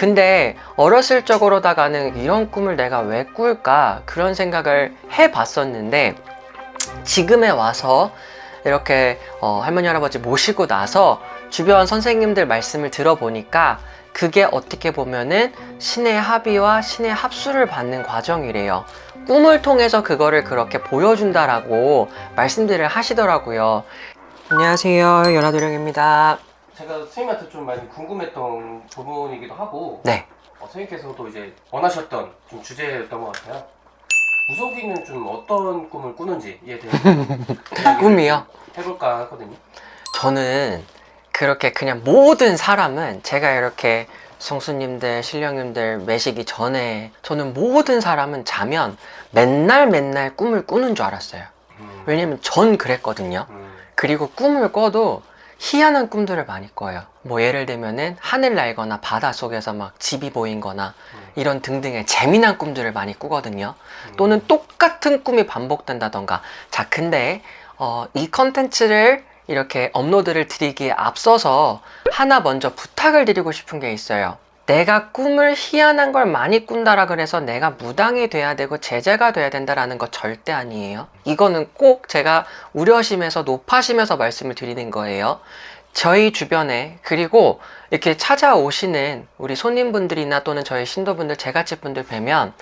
근데 어렸을 적으로다가는 이런 꿈을 내가 왜 꿀까 그런 생각을 해봤었는데, 지금에 와서 이렇게 할머니 할아버지 모시고 나서 주변 선생님들 말씀을 들어보니까 그게 어떻게 보면은 신의 합의와 신의 합수를 받는 과정이래요. 꿈을 통해서 그거를 그렇게 보여준다라고 말씀들을 하시더라고요. 안녕하세요, 연화도령입니다. 제가 선생님한테 좀 많이 궁금했던 부분이기도 하고, 네. 선생님께서도 이제 원하셨던 좀 주제였던 것 같아요. 무속인은 좀 어떤 꿈을 꾸는지에 대해서 꿈이요? 해볼까 하거든요. 저는 그렇게 그냥 모든 사람은, 제가 이렇게 성수님들, 신령님들 매시기 전에 저는 모든 사람은 자면 맨날 꿈을 꾸는 줄 알았어요. 왜냐면 전 그랬거든요. 그리고 꿈을 꿔도 희한한 꿈들을 많이 꿔요. 뭐 예를 들면은 하늘 날거나 바다 속에서 막 집이 보인거나 이런 등등의 재미난 꿈들을 많이 꾸거든요. 또는 똑같은 꿈이 반복된다던가. 자, 근데 이 컨텐츠를 이렇게 업로드를 드리기에 앞서서 하나 먼저 부탁을 드리고 싶은 게 있어요. 내가 꿈을 희한한 걸 많이 꾼다라 그래서 내가 무당이 돼야 되고 제자가 돼야 된다라는 거 절대 아니에요. 이거는 꼭 제가 우려심에서 높아심에서 말씀을 드리는 거예요. 저희 주변에, 그리고 이렇게 찾아오시는 우리 손님분들이나 또는 저희 신도분들, 제갓집 분들 뵈면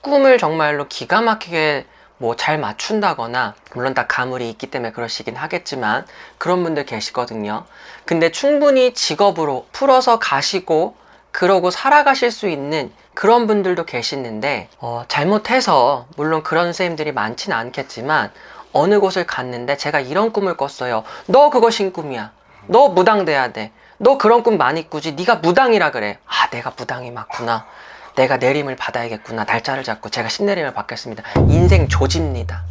꿈을 정말로 기가 막히게 뭐 잘 맞춘다거나, 물론 다 가물이 있기 때문에 그러시긴 하겠지만 그런 분들 계시거든요. 근데 충분히 직업으로 풀어서 가시고 그러고 살아가실 수 있는 그런 분들도 계시는데, 잘못해서, 물론 그런 선생님들이 많지는 않겠지만 어느 곳을 갔는데 제가 이런 꿈을 꿨어요. 너 그거 신꿈이야. 너 무당 돼야 돼. 너 그런 꿈 많이 꾸지. 네가 무당이라 그래. 아, 내가 무당이 맞구나. 내가 내림을 받아야겠구나. 날짜를 잡고 제가 신내림을 받겠습니다. 인생 조집니다.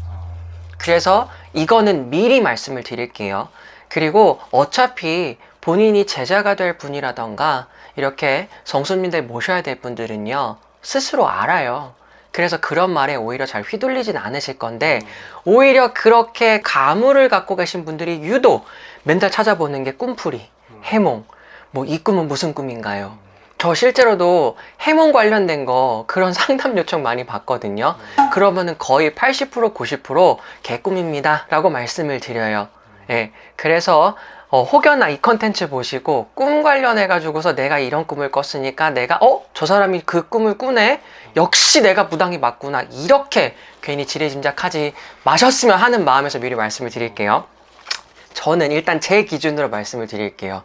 그래서 이거는 미리 말씀을 드릴게요. 그리고 어차피 본인이 제자가 될 분이라던가 이렇게 성수님들 모셔야 될 분들은요, 스스로 알아요. 그래서 그런 말에 오히려 잘 휘둘리진 않으실 건데, 오히려 그렇게 가물을 갖고 계신 분들이 유독 맨날 찾아보는 게 꿈풀이, 해몽, 뭐 이 꿈은 무슨 꿈인가요? 저 실제로도 해몽 관련된 거 그런 상담 요청 많이 받거든요. 그러면은 거의 80% 90% 개꿈입니다 라고 말씀을 드려요. 예, 그래서 혹여나 이 컨텐츠 보시고 꿈 관련해 가지고서 내가 이런 꿈을 꿨으니까 내가 저 사람이 그 꿈을 꾸네, 역시 내가 무당이 맞구나, 이렇게 괜히 지레짐작하지 마셨으면 하는 마음에서 미리 말씀을 드릴게요. 저는 일단 제 기준으로 말씀을 드릴게요.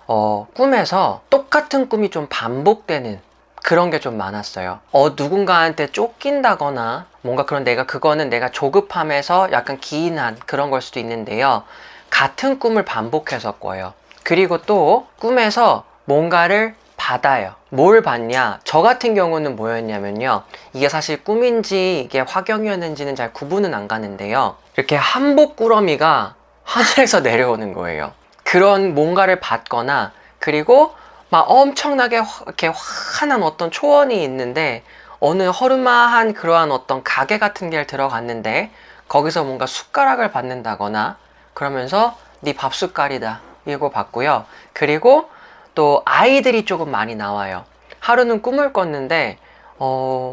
꿈에서 똑같은 꿈이 좀 반복되는 그런 게 좀 많았어요. 누군가한테 쫓긴다거나 뭔가 그런, 그거는 내가 조급함에서 약간 기인한 그런 걸 수도 있는데요. 같은 꿈을 반복해서 꿔요. 그리고 또 꿈에서 뭔가를 받아요. 뭘 받냐? 저 같은 경우는 뭐였냐면요, 이게 사실 꿈인지 이게 화경이었는지는 잘 구분은 안 가는데요, 이렇게 한복 꾸러미가 하늘에서 내려오는 거예요. 그런 뭔가를 받거나, 그리고 막 엄청나게 이렇게 환한 어떤 초원이 있는데 어느 허름한 그러한 어떤 가게 같은 게 들어갔는데 거기서 뭔가 숟가락을 받는다거나, 그러면서 네 밥 숟갈이다 이거 받고요. 그리고 또 아이들이 조금 많이 나와요. 하루는 꿈을 꿨는데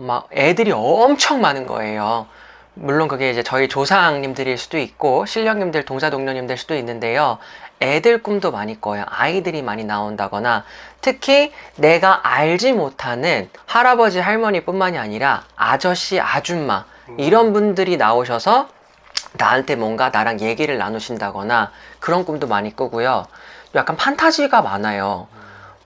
막 애들이 엄청 많은 거예요. 물론 그게 이제 저희 조상님들일 수도 있고 신령님들, 동사동료님들 수도 있는데요. 애들 꿈도 많이 꿔요. 아이들이 많이 나온다거나, 특히 내가 알지 못하는 할아버지, 할머니뿐만이 아니라 아저씨, 아줌마 이런 분들이 나오셔서 나한테 뭔가 나랑 얘기를 나누신다거나 그런 꿈도 많이 꾸고요. 약간 판타지가 많아요.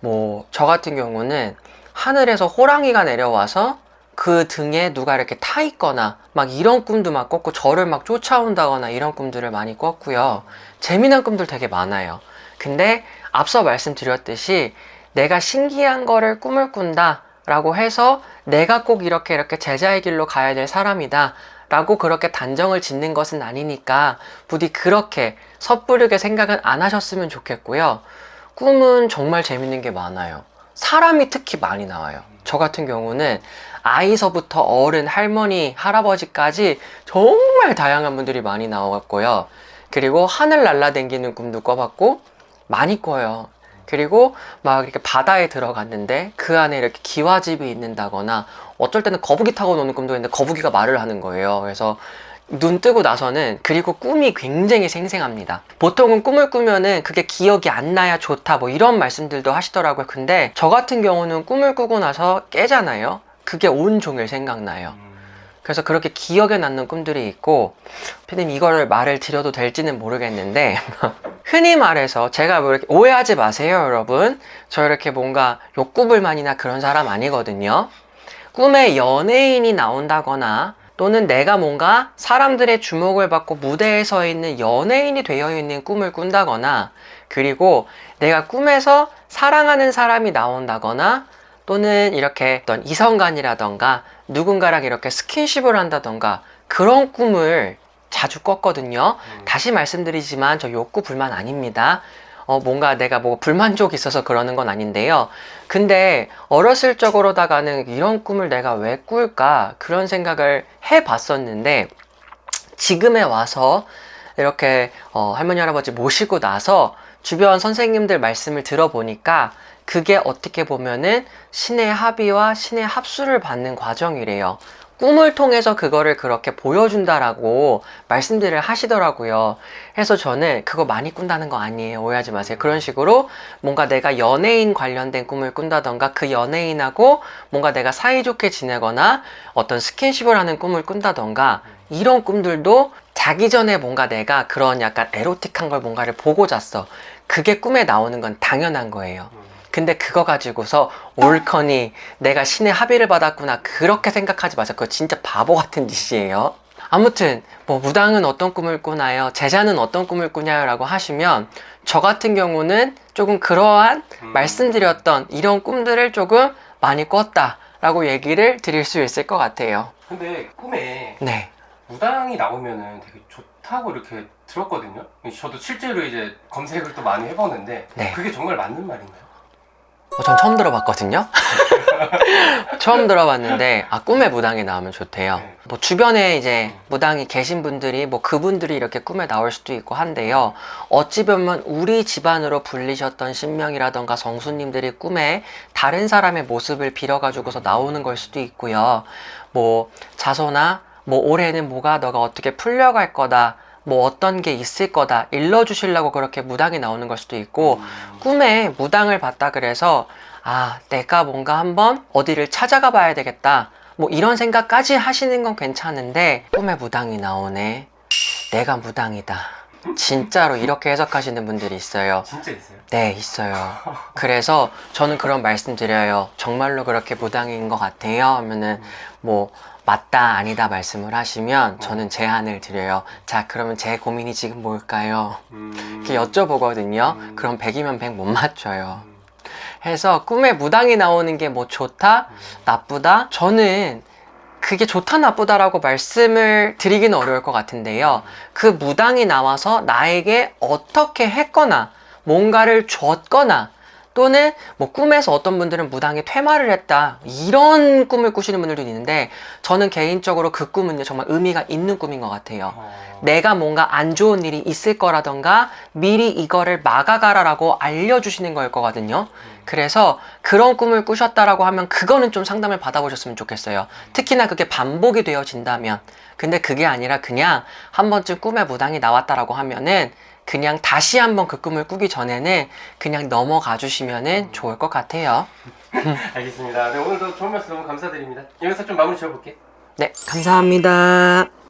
뭐 저 같은 경우는 하늘에서 호랑이가 내려와서 그 등에 누가 이렇게 타 있거나 막 이런 꿈도 막 꿨고, 저를 막 쫓아온다거나 이런 꿈들을 많이 꿨고요. 재미난 꿈들 되게 많아요. 근데 앞서 말씀드렸듯이 내가 신기한 거를 꿈을 꾼다 라고 해서 내가 꼭 이렇게 제자의 길로 가야 될 사람이다 라고 그렇게 단정을 짓는 것은 아니니까 부디 그렇게 섣부르게 생각은 안 하셨으면 좋겠고요. 꿈은 정말 재밌는 게 많아요. 사람이 특히 많이 나와요. 저 같은 경우는 아이서부터 어른, 할머니, 할아버지까지 정말 다양한 분들이 많이 나왔고요. 그리고 하늘 날아다니는 꿈도 꿔봤고 많이 꿔요. 그리고 막 이렇게 바다에 들어갔는데 그 안에 이렇게 기와집이 있는다거나 어쩔 때는 거북이 타고 노는 꿈도 있는데 거북이가 말을 하는 거예요. 그래서 눈 뜨고 나서는 그리고 꿈이 굉장히 생생합니다. 보통은 꿈을 꾸면은 그게 기억이 안 나야 좋다 뭐 이런 말씀들도 하시더라고요. 근데 저 같은 경우는 꿈을 꾸고 나서 깨잖아요. 그게 온종일 생각나요. 그래서 그렇게 기억에 남는 꿈들이 있고, 피디님 이거를 말을 드려도 될지는 모르겠는데 흔히 말해서 제가 뭐 이렇게 오해하지 마세요 여러분. 저 이렇게 뭔가 욕구불만이나 그런 사람 아니거든요. 꿈에 연예인이 나온다거나 또는 내가 뭔가 사람들의 주목을 받고 무대에 서 있는 연예인이 되어 있는 꿈을 꾼다거나, 그리고 내가 꿈에서 사랑하는 사람이 나온다거나 또는 이렇게 어떤 이성간이라던가 누군가랑 이렇게 스킨십을 한다던가 그런 꿈을 자주 꿨거든요. 다시 말씀드리지만 저 욕구 불만 아닙니다. 뭔가 내가 뭐 불만족이 있어서 그러는 건 아닌데요. 근데 어렸을 적으로다가는 이런 꿈을 내가 왜 꿀까 그런 생각을 해봤었는데, 지금에 와서 이렇게 할머니 할아버지 모시고 나서 주변 선생님들 말씀을 들어보니까 그게 어떻게 보면은 신의 합의와 신의 합수를 받는 과정이래요. 꿈을 통해서 그거를 그렇게 보여준다라고 말씀들을 하시더라고요. 그래서 저는 그거 많이 꾼다는 거 아니에요. 오해하지 마세요. 그런 식으로 뭔가 내가 연예인 관련된 꿈을 꾼다던가 그 연예인하고 뭔가 내가 사이좋게 지내거나 어떤 스킨십을 하는 꿈을 꾼다던가 이런 꿈들도 자기 전에 뭔가 내가 그런 약간 에로틱한 걸 뭔가를 보고 잤어. 그게 꿈에 나오는 건 당연한 거예요. 근데 그거 가지고서 옳거니 내가 신의 합의를 받았구나 그렇게 생각하지 마세요. 그거 진짜 바보 같은 짓이에요. 아무튼 뭐 무당은 어떤 꿈을 꾸나요? 제자는 어떤 꿈을 꾸냐요? 라고 하시면 저 같은 경우는 조금 그러한 말씀드렸던 이런 꿈들을 조금 많이 꿨다 라고 얘기를 드릴 수 있을 것 같아요. 근데 꿈에 네. 무당이 나오면은 되게 좋다고 이렇게 들었거든요. 저도 실제로 이제 검색을 또 많이 해봤는데 네. 그게 정말 맞는 말인가요? 전 처음 들어봤거든요. 처음 들어봤는데 꿈에 무당이 나오면 좋대요. 네. 뭐 주변에 이제 무당이 계신 분들이 뭐 그분들이 이렇게 꿈에 나올 수도 있고 한데요. 어찌 보면 우리 집안으로 불리셨던 신명이라던가 성수님들이 꿈에 다른 사람의 모습을 빌어가지고서 나오는 걸 수도 있고요. 뭐 자손아 뭐 올해는 뭐가 너가 어떻게 풀려갈 거다, 뭐 어떤 게 있을 거다 일러주시려고 그렇게 무당이 나오는 걸 수도 있고, 꿈에 무당을 봤다 그래서 내가 뭔가 한번 어디를 찾아가 봐야 되겠다 뭐 이런 생각까지 하시는 건 괜찮은데, 꿈에 무당이 나오네, 내가 무당이다, 진짜로 이렇게 해석하시는 분들이 있어요. 진짜 있어요? 네, 있어요. 그래서 저는 그런 말씀 드려요. 정말로 그렇게 무당인 것 같아요 하면은 뭐 맞다 아니다 말씀을 하시면 저는 제안을 드려요. 자, 그러면 제 고민이 지금 뭘까요? 이렇게 여쭤보거든요. 그럼 100이면 100 못 맞춰요. 해서 꿈에 무당이 나오는 게 뭐 좋다 나쁘다, 저는 그게 좋다 나쁘다라고 말씀을 드리기는 어려울 것 같은데요. 그 무당이 나와서 나에게 어떻게 했거나 뭔가를 줬거나, 또는 뭐 꿈에서 어떤 분들은 무당이 퇴마를 했다 이런 꿈을 꾸시는 분들도 있는데, 저는 개인적으로 그 꿈은요 정말 의미가 있는 꿈인 것 같아요. 내가 뭔가 안 좋은 일이 있을 거라던가 미리 이거를 막아가라 라고 알려주시는 거일 거거든요. 그래서 그런 꿈을 꾸셨다라고 하면 그거는 좀 상담을 받아보셨으면 좋겠어요. 특히나 그게 반복이 되어진다면. 근데 그게 아니라 그냥 한 번쯤 꿈에 무당이 나왔다라고 하면은 그냥 다시 한번 그 꿈을 꾸기 전에는 그냥 넘어가 주시면은 좋을 것 같아요. 알겠습니다. 네, 오늘도 좋은 말씀 너무 감사드립니다. 여기서 좀 마무리 지어볼게. 네, 감사합니다.